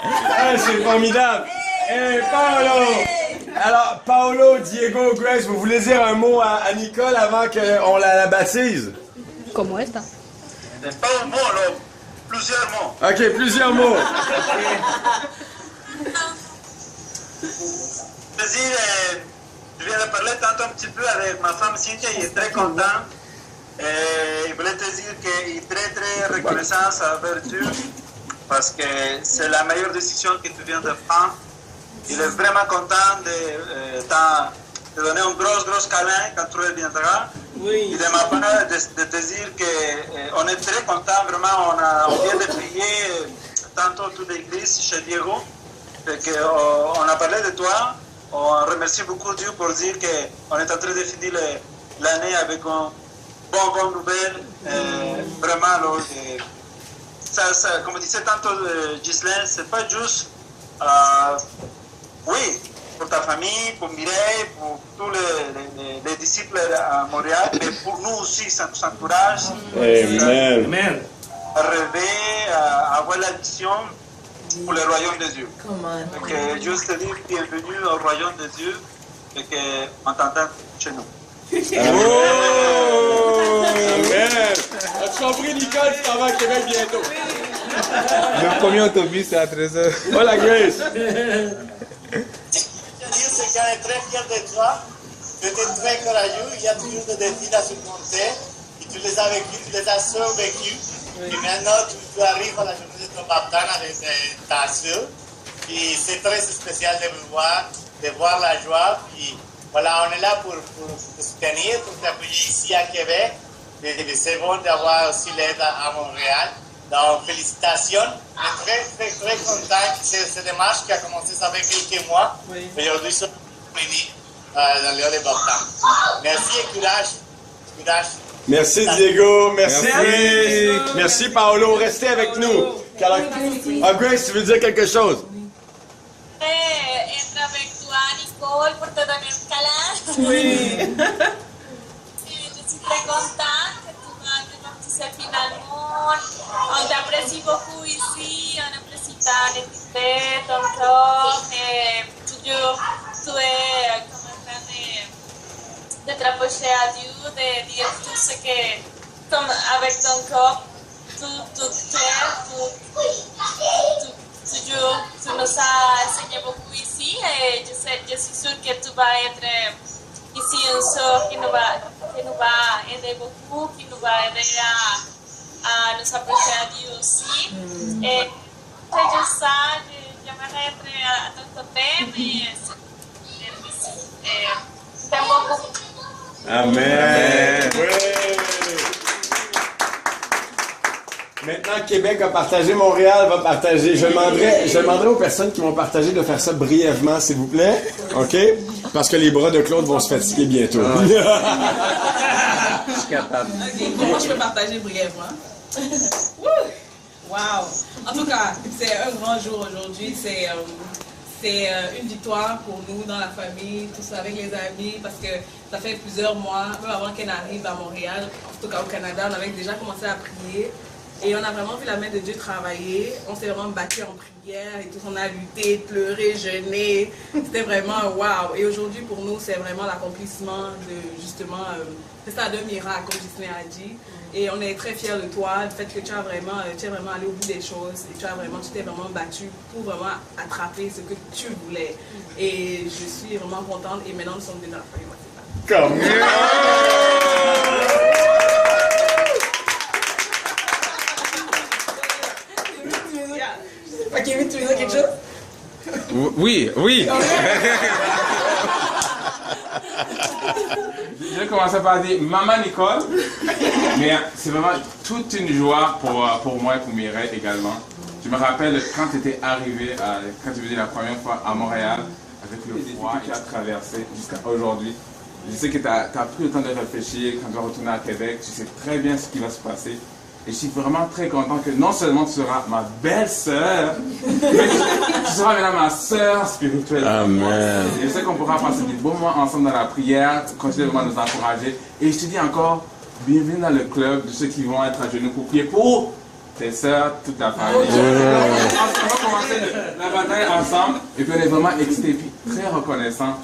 Ah, c'est formidable. Hey, Paolo! Alors, Paolo, Diego, Grace, vous voulez dire un mot à Nicole avant qu'on la baptise? Como esta. Pas un mot, alors, plusieurs mots. Ok, plusieurs mots. Plaisir, je viens de parler tantôt un petit peu avec ma femme Cynthia, il est très content. Et il voulait te dire qu'il est très très reconnaissant envers Dieu parce que c'est la meilleure décision que tu viens de prendre. Il est vraiment content de te donner un gros câlin quand tu reviendras. Oui. Et de ma part, de te dire qu'on est très content, vraiment, on vient de prier tantôt toute l'église chez Diego. On a parlé de toi, on remercie beaucoup Dieu pour dire qu'on est en train de finir l'année avec une bonne nouvelle. Vraiment, alors, comme disait tantôt Ghislaine, c'est pas juste, oui, pour ta famille, pour Mireille, pour tous les disciples à Montréal, mais pour nous aussi, ça nous encourage. Amen. À rêver, à avoir la vision pour le royaume de Dieu. Donc, juste te dire bienvenue au royaume de Dieu et qu'on t'entend chez nous. Oh! Amen! As-tu compris, Nicole, tu t'en vas à Québec bientôt? Le premier autobus, c'est à 13h. Voilà, Grace! C'est qu'on est très fiers de toi. Tu étais très courageux. Il y a toujours des défis à surmonter. Et tu les as vécus, tu les as survécus. Et maintenant, tu arrives à la journée de ton baptême avec ta soeur. Et c'est très spécial de voir la joie. Puis voilà, on est là pour te soutenir, pour t'appuyer ici à Québec. Et c'est bon d'avoir aussi l'aide à Montréal. Donc, félicitations. On est très content que cette démarche qui a commencé ça fait quelques mois. Oui. Aujourd'hui, nous sommes réunis dans le lieu de baptême. Merci et courage. Merci, Diego. Merci. Merci, Paolo. Restez avec nous. Ah, Grace, tu veux dire quelque chose? Entre avec toi, Nicole, pour te donner un câlin. Oui. Je suis très contente que tu m'as baptisé finalement. On t'apprécie beaucoup ici, on apprécie ta honnêteté, ton cœur, et toujours tu es comme en train de te rapprocher à Dieu, de dire tout ce que, comme avec ton corps, toujours tu nous as enseigné beaucoup ici et je suis sûre que tu vas être ici une sœur qui nous va aider beaucoup, qui nous va aider à nous approcher à Dieu aussi. Et c'est juste ça, j'aimerais être à ton côté, mais c'est t'aime beaucoup. Amen. Oui. Maintenant, Québec a partagé, Montréal va partager. Je demanderai aux personnes qui vont partager de faire ça brièvement, s'il vous plaît. OK? Parce que les bras de Claude vont se fatiguer bientôt. Je suis capable. Okay. Moi, je peux partager brièvement. Wow! En tout cas, c'est un grand jour aujourd'hui. C'est une victoire pour nous dans la famille, tout ça avec les amis, parce que ça fait plusieurs mois, même avant qu'elle arrive à Montréal, en tout cas au Canada, on avait déjà commencé à prier. Et on a vraiment vu la main de Dieu travailler. On s'est vraiment battu en prière et tout. On a lutté, pleuré, jeûné. C'était vraiment waouh. Et aujourd'hui, pour nous, c'est vraiment l'accomplissement de justement, c'est ça, d'un miracle, comme Disney a dit. Et on est très fiers de toi, du fait que tu as vraiment allé au bout des choses. Et tu t'es vraiment battu pour vraiment attraper ce que tu voulais. Et je suis vraiment contente. Et maintenant, nous sommes dans la famille. Kevin, tu veux dire quelque chose? Oui. Je vais commencer par dire Maman Nicole, mais c'est vraiment toute une joie pour moi et pour Mireille également. Je me rappelle quand tu étais arrivé, quand tu venais la première fois à Montréal, avec le froid et la traversée jusqu'à aujourd'hui. Je sais que tu as pris le temps de réfléchir quand tu vas retourner à Québec, tu sais très bien ce qui va se passer. Et je suis vraiment très content que non seulement tu seras ma belle-sœur, mais tu seras maintenant ma sœur spirituelle. Amen. Et je sais qu'on pourra passer des beaux mois ensemble dans la prière, continuer vraiment à nous encourager. Et je te dis encore, bienvenue dans le club de ceux qui vont être à genoux pour prier pour tes sœurs, toute ta famille. On va commencer est ensemble et puis on est vraiment excités et puis très reconnaissant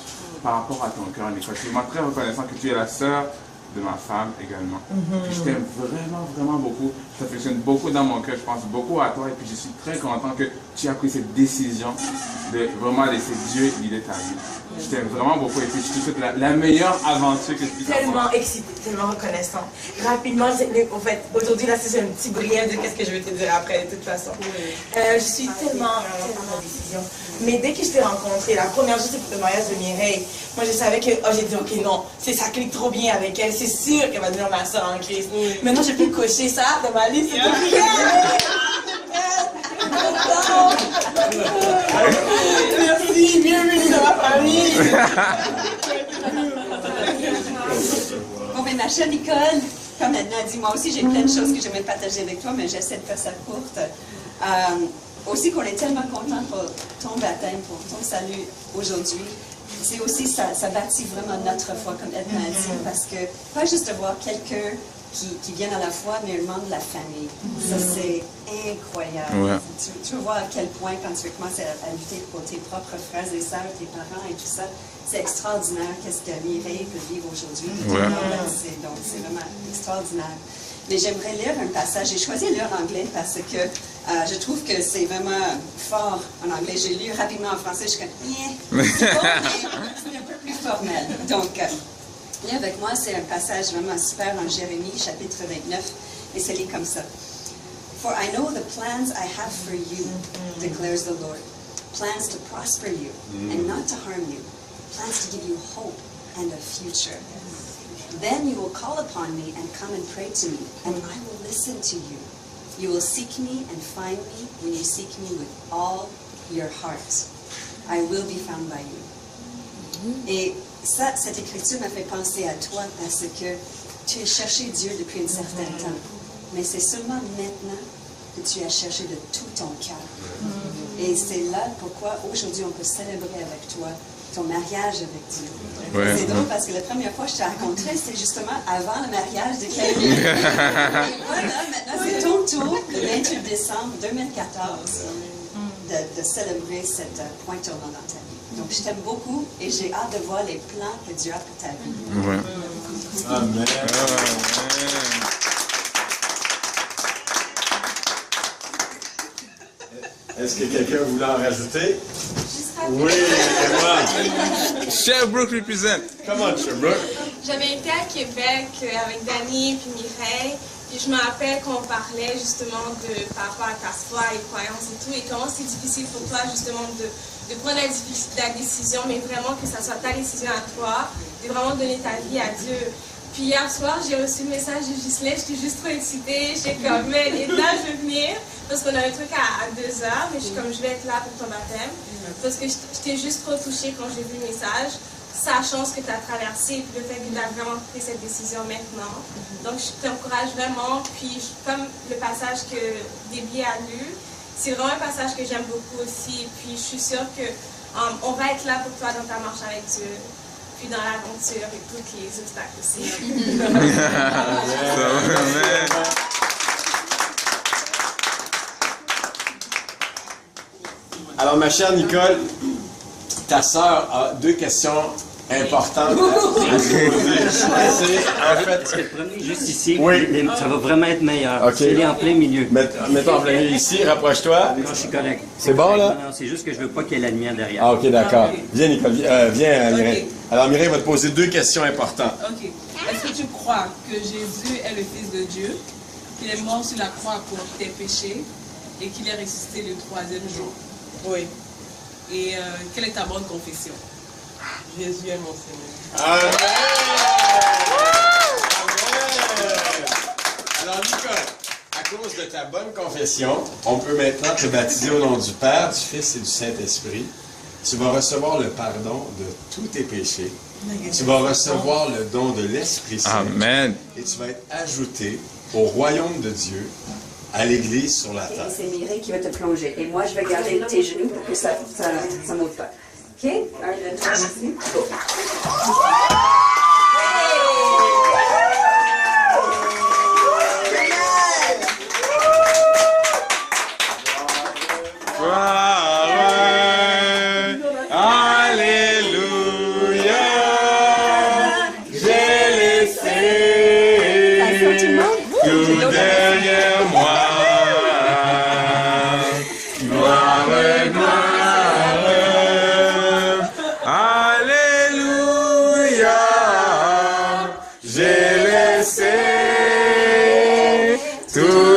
par rapport à ton cœur, Nicole. Je suis vraiment très reconnaissant que tu es la sœur de ma femme également. Puis je t'aime vraiment, vraiment beaucoup. Ça fonctionne beaucoup dans mon cœur. Je pense beaucoup à toi et puis je suis très content que tu as pris cette décision de vraiment laisser Dieu guider ta vie. Je t'aime vraiment beaucoup et puis je te souhaite la meilleure aventure que je puisse avoir. Tellement excité, tellement reconnaissant. Rapidement, en fait, aujourd'hui, là, c'est un petit brief de qu'est-ce que je vais te dire après, de toute façon. Je suis tellement en décision. Mais dès que je t'ai rencontré, la première jour, c'était pour le mariage de Mireille. Moi, je savais que, j'ai dit, ok, non, ça clique trop bien avec elle. C'est sûr qu'elle va devenir ma soeur en Christ. Maintenant, j'ai pu cocher ça dans ma liste. Merci, bienvenue dans ma famille. Bon, mais ma chère Nicole, comme elle a dit, moi aussi j'ai plein de choses que j'aimerais partager avec toi, mais j'essaie de faire ça courte. Aussi qu'on est tellement content pour ton baptême, pour ton salut aujourd'hui. C'est aussi, ça bâtit vraiment notre foi, comme Edna a dit, parce que pas juste de voir quelqu'un qui vient à la foi, mais le monde de la famille. Ça, c'est incroyable. Ouais. Tu veux voir à quel point, quand tu veux commencer à lutter pour tes propres frères et sœurs, tes parents et tout ça, c'est extraordinaire qu'est-ce que Mireille peut vivre aujourd'hui. Ouais. Donc, c'est vraiment extraordinaire. Mais j'aimerais lire un passage. J'ai choisi de lire en anglais parce que je trouve que c'est vraiment fort en anglais. J'ai lu rapidement en français, je suis comme, c'est bon, mais c'est un peu plus formel. Donc, là, avec moi, c'est un passage vraiment super en Jérémie, chapitre 29, et c'est lit comme ça. For I know the plans I have for you, declares the Lord. Plans to prosper you and not to harm you. Plans to give you hope and a future. Then you will call upon me and come and pray to me, and I will listen to you. You will seek me and find me when you seek me with all your heart. I will be found by you. Et ça, cette écriture m'a fait penser à toi parce que tu as cherché Dieu depuis un certain temps. Mais c'est seulement maintenant que tu as cherché de tout ton cœur. Et c'est là pourquoi aujourd'hui on peut célébrer avec toi ton mariage avec Dieu. Ouais. C'est drôle parce que la première fois que je t'ai rencontré, c'était justement avant le mariage de Camille. Et voilà, maintenant c'est ton tour, le 28 décembre 2014, de célébrer cette point tournant dans ta vie. Donc je t'aime beaucoup et j'ai hâte de voir les plans que Dieu a pour ta vie. Ouais. Amen. Est-ce que quelqu'un voulait en rajouter? Oui, c'est moi. Sherbrooke represent. Come on, Sherbrooke. J'avais été à Québec avec Dani et puis Mireille, puis je me rappelle qu'on parlait justement par rapport à ta foi et croyances et tout, et comment c'est difficile pour toi justement de prendre la décision, mais vraiment que ça soit ta décision à toi, de vraiment donner ta vie à Dieu. Puis hier soir, j'ai reçu le message de Ghislaine, j'étais juste trop excitée, j'étais comme, mais là, je veux venir, parce qu'on a un truc à 2h, mais je suis comme, je vais être là pour ton baptême, parce que j'étais juste trop touchée quand j'ai vu le message, sa chance que tu as traversée, puis le fait que tu as vraiment pris cette décision maintenant. Donc, je t'encourage vraiment, puis comme le passage que Déby a lu, c'est vraiment un passage que j'aime beaucoup aussi, puis je suis sûre que on va être là pour toi dans ta marche avec Dieu. Puis dans l'aventure et tous les obstacles aussi. Alors, ma chère Nicole, ta sœur a deux questions importantes à te poser. En fait, Est-ce que le premier, juste ici, Oui. ça va vraiment être meilleur. Ok. Il est en plein milieu. Mettons en plein milieu ici, rapproche-toi. Non, je suis correct. C'est bon, là? Non, c'est juste que je veux pas qu'il y ait la lumière derrière. Ah, ok, d'accord. Viens, Nicole, viens, Mireille. Alors, Mireille va te poser deux questions importantes. Ok. Est-ce que tu crois que Jésus est le Fils de Dieu, qu'il est mort sur la croix pour tes péchés et qu'il est ressuscité le troisième jour? Oui. Et quelle est ta bonne confession? Jésus est mon Seigneur. Amen! Amen! Alors, Nicole, à cause de ta bonne confession, on peut maintenant te baptiser au nom du Père, du Fils et du Saint-Esprit. Tu vas recevoir le pardon de tous tes péchés. Tu vas recevoir le don de l'Esprit Saint. Amen. Et tu vas être ajouté au royaume de Dieu, à l'Église sur la Et terre. c'est Mireille qui va te plonger. Et moi, je vais garder tes genoux pour que ça monte pas. OK? 1, 2, 3, merci. Go. Wow. tout derrière moi. Gloire, gloire, alléluia, j'ai laissé tout